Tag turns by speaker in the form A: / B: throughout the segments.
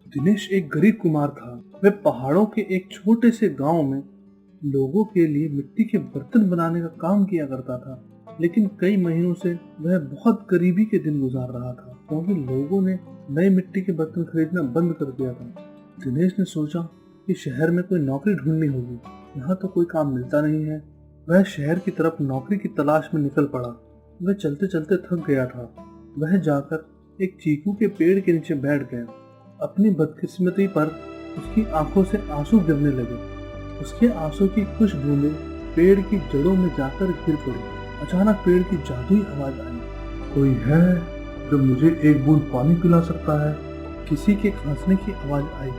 A: दिनेश एक गरीब कुमार था। वह पहाड़ों के एक छोटे से गांव में लोगों के लिए मिट्टी के बर्तन बनाने का काम किया करता था। लेकिन कई महीनों से वह बहुत गरीबी के दिन गुजार रहा था, क्योंकि लोगों ने नए मिट्टी के बर्तन खरीदना बंद कर दिया था। दिनेश ने सोचा कि शहर में कोई नौकरी ढूंढनी होगी, यहाँ तो कोई काम मिलता नहीं है। वह शहर की तरफ नौकरी की तलाश में निकल पड़ा। वह चलते चलते थक गया था। वह जाकर एक चीकू के पेड़ के नीचे बैठ गया। अपनी बदकिस्मती पर उसकी आंखों से आंसू गिरने लगे। उसके आंसू की कुछ बूंदें पेड़ की जड़ों में जाकर गिर पड़ी। अचानक पेड़ की जादुई आवाज आई, कोई है जो मुझे एक बूंद पानी पिला सकता है। किसी के खांसने की आवाज आई।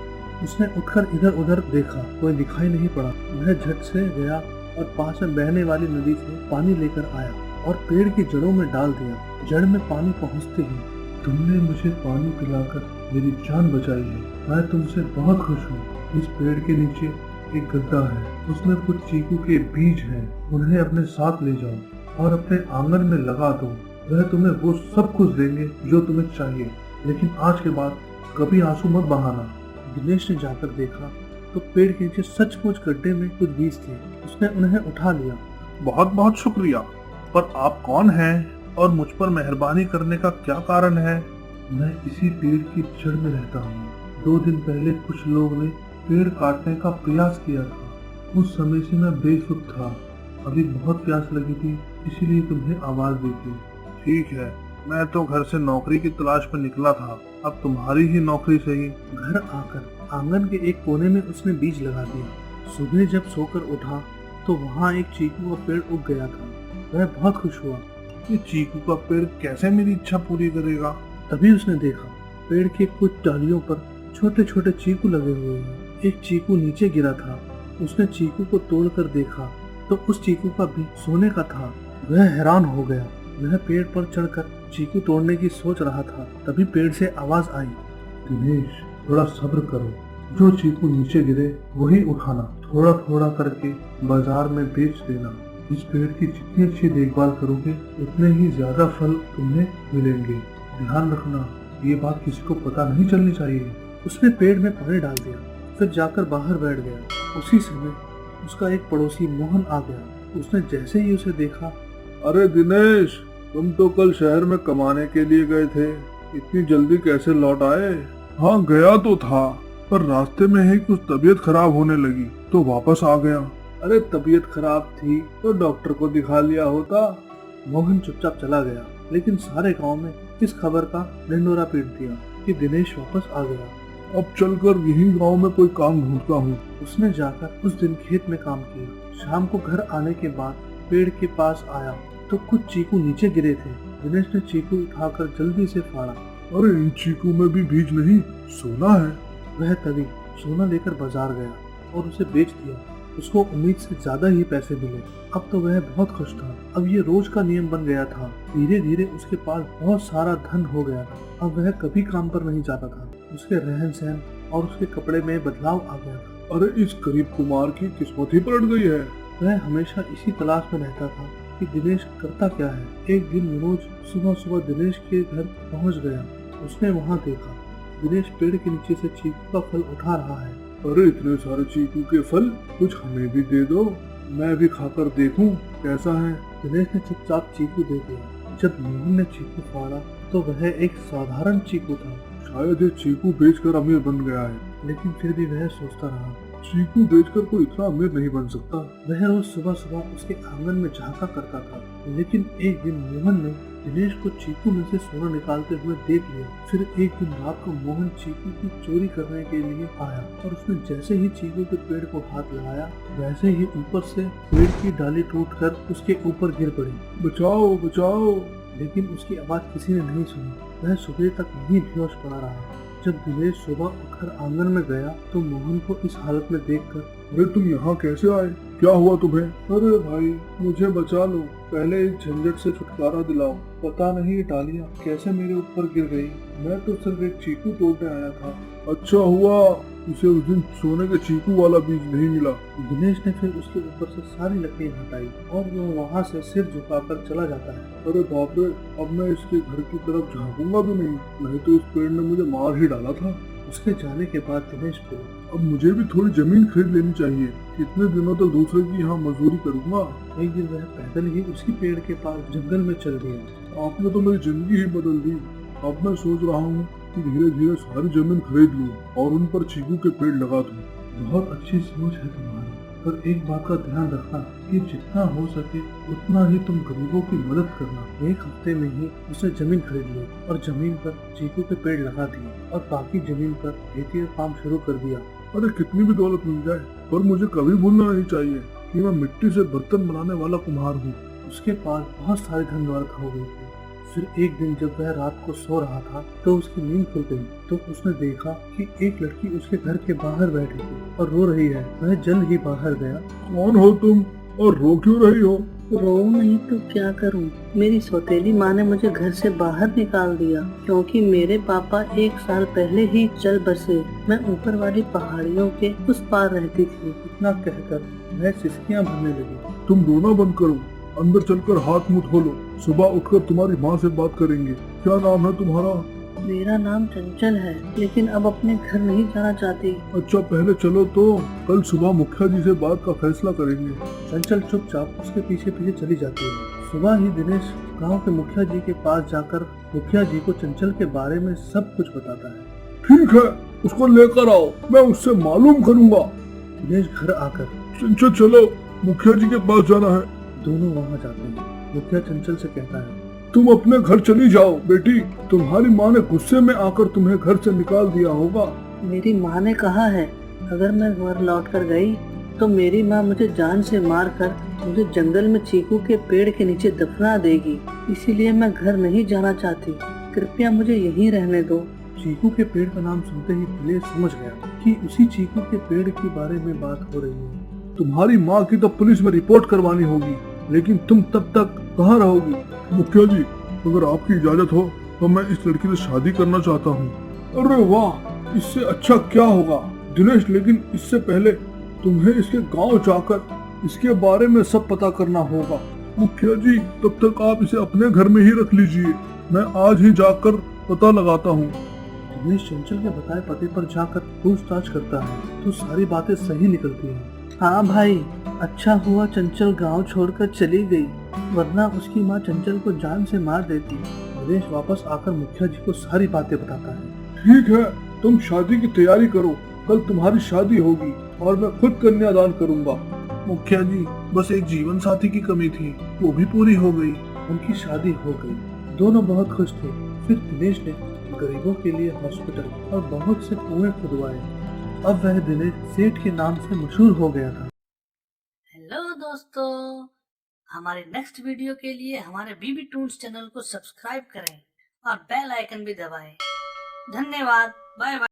A: उसने उठकर इधर उधर देखा, कोई दिखाई नहीं पड़ा। वह झट से गया और पास में बहने वाली नदी से पानी लेकर आया और पेड़ की जड़ों में डाल दिया। जड़ में पानी पहुंचते ही, तुमने मुझे पानी पिलाकर मेरी जान बचाई है, मैं तुमसे बहुत खुश हूँ। इस पेड़ के नीचे एक गड्ढा है, उसमें कुछ चीकू के बीज हैं, उन्हें अपने साथ ले जाओ और अपने आंगन में लगा दो। वह तुम्हें वो सब कुछ देंगे जो तुम्हें चाहिए, लेकिन आज के बाद कभी आंसू मत बहाना। दिनेश ने जाकर देखा तो पेड़ के नीचे सचमुच गड्ढे में कुछ बीज थे। उसने उन्हें उठा लिया।
B: बहुत बहुत शुक्रिया, पर आप कौन हैं और मुझ पर मेहरबानी करने का क्या कारण है?
A: मैं इसी पेड़ की जड़ में रहता हूँ। 2 दिन पहले कुछ लोग ने पेड़ काटने का प्रयास किया था। उस समय से मैं बेसुध था। अभी बहुत प्यास लगी थी, इसीलिए तुम्हें आवाज दी थी।
B: ठीक है, मैं तो घर से नौकरी की तलाश में निकला था, अब तुम्हारी ही नौकरी सही।
A: घर आकर आंगन के एक कोने में उसने बीज लगा दिया। सुबह जब सोकर उठा तो वहाँ एक चीकू का पेड़ उग गया था। वह बहुत खुश हुआ।
B: ये चीकू का पेड़ कैसे मेरी इच्छा पूरी करेगा?
A: तभी उसने देखा पेड़ के कुछ डालियों पर छोटे छोटे चीकू लगे हुए हैं। एक चीकू नीचे गिरा था। उसने चीकू को तोड़कर देखा तो उस चीकू का बीज सोने का था। वह हैरान हो गया। वह पेड़ पर चढ़कर चीकू तोड़ने की सोच रहा था, तभी पेड़ से आवाज आई, दिनेश थोड़ा सब्र करो, जो चीकू नीचे गिरे वही उठाना, थोड़ा थोड़ा करके बाजार में बेच देना। इस पेड़ की जितनी अच्छी देखभाल करोगे उतने ही ज्यादा फल तुम्हें मिलेंगे। ध्यान रखना, ये बात किसी को पता नहीं चलनी चाहिए। उसने पेड़ में पानी डाल दिया, फिर जाकर बाहर बैठ गया। उसी समय उसका एक पड़ोसी मोहन आ गया। उसने जैसे ही उसे देखा,
B: अरे दिनेश, तुम तो कल शहर में कमाने के लिए गए थे, इतनी जल्दी कैसे लौट आए? हाँ गया तो था, पर रास्ते में ही कुछ तबीयत खराब होने लगी तो वापस आ गया।
A: अरे तबीयत खराब थी तो डॉक्टर को दिखा लिया होता। मोहन चुपचाप चला गया, लेकिन सारे गांव में इस खबर का ढिंढोरा पीट दिया कि दिनेश वापस आ गया।
B: अब चलकर यही गांव में कोई काम ढूंढता हूँ।
A: उसने जाकर उस दिन खेत में काम किया। शाम को घर आने के बाद पेड़ के पास आया तो कुछ चीकू नीचे गिरे थे। दिनेश ने चीकू उठाकर जल्दी से फाड़ा।
B: अरे इन चीकू में भी बीज नहीं, सोना है।
A: वह तभी सोना लेकर बाजार गया और उसे बेच दिया। उसको उम्मीद से ज्यादा ही पैसे मिले। अब तो वह बहुत खुश था। अब ये रोज का नियम बन गया था। धीरे धीरे उसके पास बहुत सारा धन हो गया था। अब वह कभी काम पर नहीं जाता था। उसके रहन सहन और उसके कपड़े में बदलाव आ गया था।
B: अरे इस गरीब कुमार की किस्मत ही पलट गई है।
A: वह हमेशा इसी तलाश में रहता था कि दिनेश करता क्या है। एक दिन रोज सुबह सुबह दिनेश के घर पहुंच गया। उसने वहां देखा दिनेश पेड़ के नीचे से चीकू का फल उठा रहा है।
B: अरे इतने सारे चीकू के फल, कुछ हमें भी दे दो, मैं भी खाकर देखूं कैसा है।
A: दिनेश ने चुपचाप चीकू दे दिया। जब मोहन ने चीकू फाड़ा तो वह एक साधारण चीकू था।
B: शायद ये चीकू बेचकर अमीर बन गया है,
A: लेकिन फिर भी वह सोचता रहा,
B: चीकू बेचकर कोई इतना अमीर नहीं बन सकता।
A: वह रोज सुबह सुबह उसके आंगन में झांका करता था। लेकिन एक दिन मोहन ने दिनेश को चीकू में से सोना निकालते हुए देख लिया। फिर एक दिन रात को मोहन चीकू की चोरी करने के लिए आया और उसने जैसे ही चीकू के पेड़ को हाथ लगाया, वैसे ही ऊपर से पेड़ की डाली टूटकर उसके ऊपर गिर पड़ी।
B: बचाओ बचाओ!
A: लेकिन उसकी आवाज किसी ने नहीं सुनी। वह सुबह तक वहीं बेहोश पड़ा रहा। जब दिनेश सुबह उठकर आंगन में गया तो मोहन को इस हालत में देखकर,
B: अरे तुम यहाँ कैसे आए? क्या हुआ तुम्हें? अरे भाई मुझे बचा लो, पहले इस झंझट से छुटकारा दिलाओ। पता नहीं ये डालियाँ कैसे मेरे ऊपर गिर गई। मैं तो सिर्फ एक चीकू तोड़ने आया था। अच्छा हुआ उसे उस दिन सोने के चीकू वाला बीज नहीं मिला।
A: दिनेश ने फिर उसके ऊपर से सारी लकड़ियाँ हटाई और वो वहाँ से सिर झुकाकर चला जाता है।
B: अरे बाप रे, अब मैं इसके घर की तरफ झांकूंगा भी नहीं तो इस पेड़ ने मुझे मार ही डाला था।
A: उसके जाने के बाद दिनेश बोला,
B: अब मुझे भी थोड़ी जमीन खरीद लेनी चाहिए। कितने दिनों तक दूसरे की यहाँ मजदूरी करूँगा।
A: एक दिन वह पैदल ही उसी पेड़ के पास जंगल में चल गया।
B: आपने तो मेरी जिंदगी ही बदल दी। अब मैं सोच रहा हूँ कि धीरे धीरे सारी जमीन खरीद लूँ और उन पर चीकू के पेड़ लगा दूँ।
A: बहुत अच्छी सोच है तुम्हारी, पर एक बात का ध्यान रखना कि जितना हो सके उतना ही तुम गरीबों की मदद करना। एक हफ्ते में ही उसने जमीन खरीद ली और जमीन पर चीकू के पेड़ लगा दिए और बाकी जमीन पर खेती का काम शुरू कर दिया।
B: अरे कितनी भी दौलत मिल जाए, पर मुझे कभी भूलना नहीं चाहिए कि मैं मिट्टी से बर्तन बनाने वाला कुम्हार हूँ।
A: उसके पास बहुत सारी धन दौलत हो गई थी। फिर एक दिन जब वह रात को सो रहा था तो उसकी नींद खुल गई तो उसने देखा कि एक लड़की उसके घर के बाहर बैठी थी और रो रही है। वह जल्द ही बाहर गया।
B: कौन हो तुम और रो क्यों रही हो?
C: रो नहीं तो क्या करूं? मेरी सौतेली माँ ने मुझे घर से बाहर निकाल दिया क्योंकि मेरे पापा 1 साल पहले ही चल बसे। मैं ऊपर वाली पहाड़ियों के उस पार रहती थी।
A: इतना कहकर वह सिसकियां भरने लगी।
B: तुम रोना बंद करो, अंदर चलकर हाथ मुंह धो लो। सुबह उठकर तुम्हारी माँ से बात करेंगे। क्या नाम है तुम्हारा?
C: मेरा नाम चंचल है, लेकिन अब अपने घर नहीं जाना चाहती।
B: अच्छा पहले चलो तो कल सुबह मुखिया जी से बात का फैसला करेंगे।
A: चंचल चुपचाप उसके पीछे पीछे चली जाती है। सुबह ही दिनेश गांव के मुखिया जी के पास जाकर मुखिया जी को चंचल के बारे में सब कुछ बताता है।
B: ठीक है, उसको लेकर आओ, मैं उससे मालूम करूंगा।
A: दिनेश घर आकर
B: चंचल चलो, मुखिया जी के पास जाना है।
A: दोनों वहाँ जाते हैं। मुखिया चंचल से कहता है,
B: तुम अपने घर चली जाओ बेटी, तुम्हारी माँ ने गुस्से में आकर तुम्हें घर से निकाल दिया होगा।
C: मेरी माँ ने कहा है अगर मैं घर लौट कर गई तो मेरी माँ मुझे जान से मार कर मुझे जंगल में चीकू के पेड़ के नीचे दफना देगी। इसीलिए मैं घर नहीं जाना चाहती। कृपया मुझे यहीं रहने दो।
A: चीकू के पेड़ का नाम सुनते ही दिनेश समझ गया कि उसी चीकू के पेड़ के बारे में बात हो रही है।
B: तुम्हारी माँ की तो पुलिस में रिपोर्ट करवानी होगी, लेकिन तुम तब तक कहाँ रहोगी? मुखिया जी, अगर आपकी इजाजत हो तो मैं इस लड़की से शादी करना चाहता हूँ। अरे वाह, इससे अच्छा क्या होगा दिनेश, लेकिन इससे पहले तुम्हें इसके गांव जाकर इसके बारे में सब पता करना होगा। मुखिया जी, तब तक आप इसे अपने घर में ही रख लीजिए, मैं आज ही जाकर पता लगाता हूँ।
A: दिनेश चंचल के बताए पते पर जाकर पूछताछ करता है तो सारी बातें सही निकलती हैं।
C: हाँ भाई, अच्छा हुआ चंचल गांव छोड़कर चली गई, वरना उसकी माँ चंचल को जान से मार देती।
A: दिनेश वापस आकर मुखिया जी को सारी बातें बताता है।
B: ठीक है, तुम शादी की तैयारी करो, कल तुम्हारी शादी होगी और मैं खुद कन्यादान करूंगा।
A: मुखिया जी, बस एक जीवन साथी की कमी थी, वो भी पूरी हो गई। उनकी शादी हो गई, दोनों बहुत खुश थे। फिर दिनेश ने गरीबों के लिए हॉस्पिटल और बहुत से कुएं खुदवाए। अब वह दिनेश सेठ के नाम से मशहूर हो गया था।
C: हेलो दोस्तों, हमारे नेक्स्ट वीडियो के लिए हमारे बीबी टून्स चैनल को सब्सक्राइब करें और बेल आइकन भी दबाएं। धन्यवाद, बाय बाय।